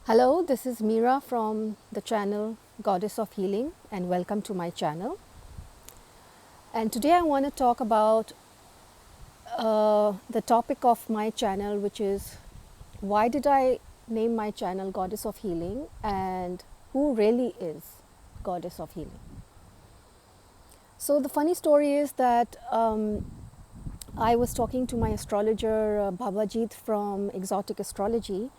Hello, this is Meera from the channel Goddess of Healing, and welcome to my channel. And today I want to talk about the topic of my channel, which is why did I name my channel Goddess of Healing, and who really is Goddess of Healing. So the funny story is that I was talking to my astrologer Babajit from Exotic Astrology,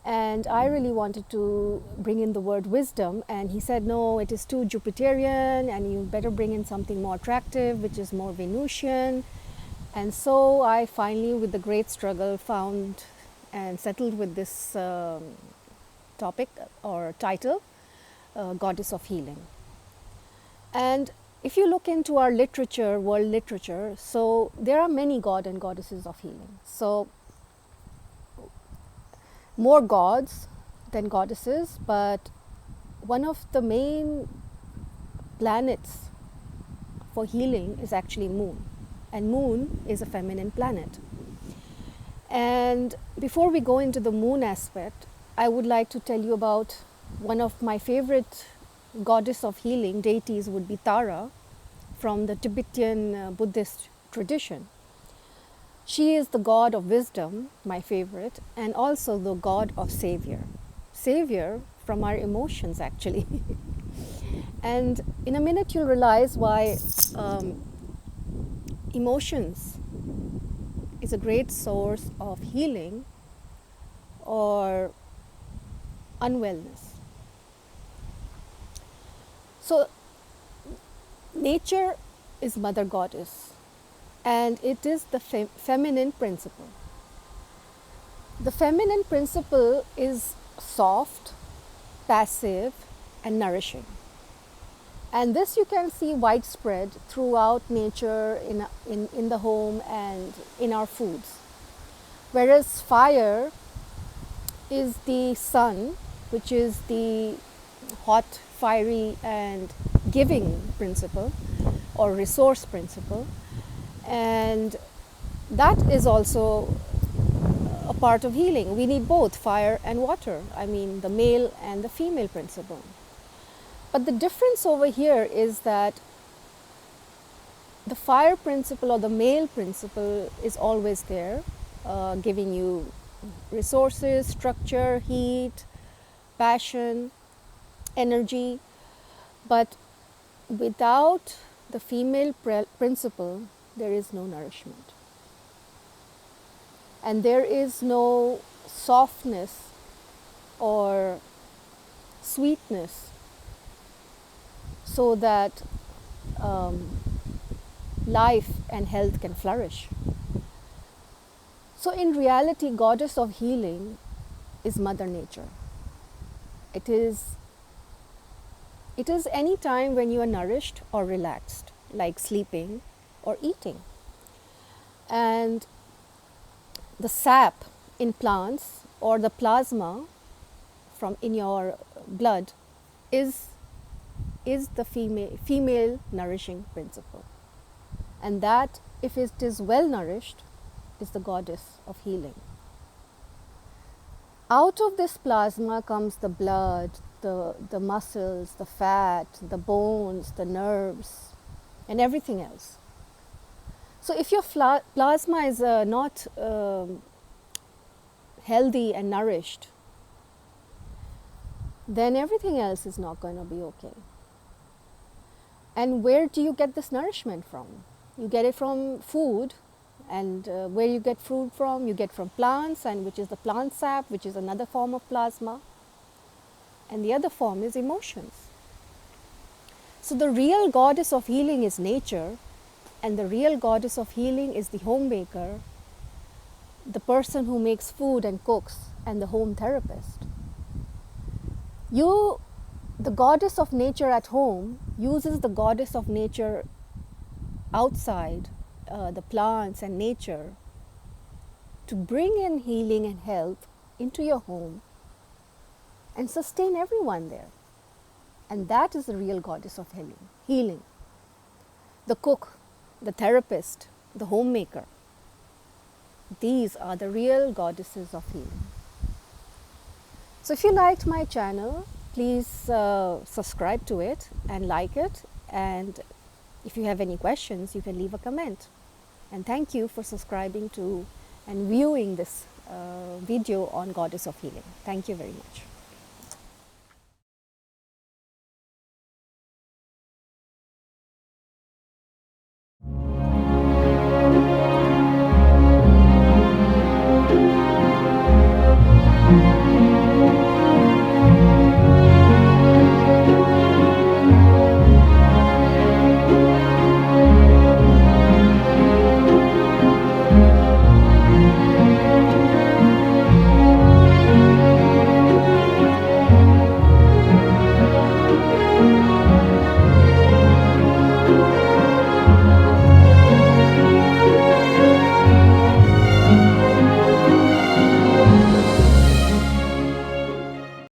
and I really wanted to bring in the word wisdom, and he said no, it is too Jupiterian and you better bring in something more attractive, which is more Venusian. And so I finally, with the great struggle, found and settled with this topic or title, Goddess of Healing. And if you look into our literature, world literature, so there are many god and goddesses of healing. So more gods than goddesses, but one of the main planets for healing is actually Moon, and Moon is a feminine planet. And before we go into the Moon aspect, I would like to tell you about one of my favorite goddess of healing deities would be Tara from the Tibetan Buddhist tradition. She is the god of wisdom, my favorite, and also the god of savior. Savior from our emotions, actually. And in a minute, you'll realize why emotions is a great source of healing or unwellness. So, nature is Mother Goddess, and it is the feminine principle. The feminine principle is soft, passive, and nourishing. And this you can see widespread throughout nature, in the home, and in our foods. Whereas fire is the sun, which is the hot, fiery, and giving principle or resource principle. And that is also a part of healing. We need both fire and water. I mean, the male and the female principle. But the difference over here is that the fire principle or the male principle is always there, giving you resources, structure, heat, passion, energy. But without the female principle, there is no nourishment. And there is no softness or sweetness so that life and health can flourish. So in reality, Goddess of Healing is Mother Nature. It is any time when you are nourished or relaxed, like sleeping or eating. And the sap in plants or the plasma from in your blood is the female nourishing principle. And that, if it is well nourished, is the goddess of healing. Out of this plasma comes the blood, the muscles, the fat, the bones, the nerves, and everything else. So if your plasma is not healthy and nourished, then everything else is not going to be okay. And where do you get this nourishment from? You get it from food, and where you get food from? You get from plants, and which is the plant sap, which is another form of plasma. And the other form is emotions. So the real goddess of healing is nature, and the real goddess of healing is the homemaker, the person who makes food and cooks, and the home therapist. The goddess of nature at home uses the goddess of nature outside, the plants and nature, to bring in healing and health into your home and sustain everyone there. And that is the real goddess of healing. The cook, the therapist, the homemaker. These are the real goddesses of healing. So if you liked my channel, please subscribe to it and like it. And if you have any questions, you can leave a comment. And thank you for subscribing to and viewing this video on Goddess of Healing. Thank you very much.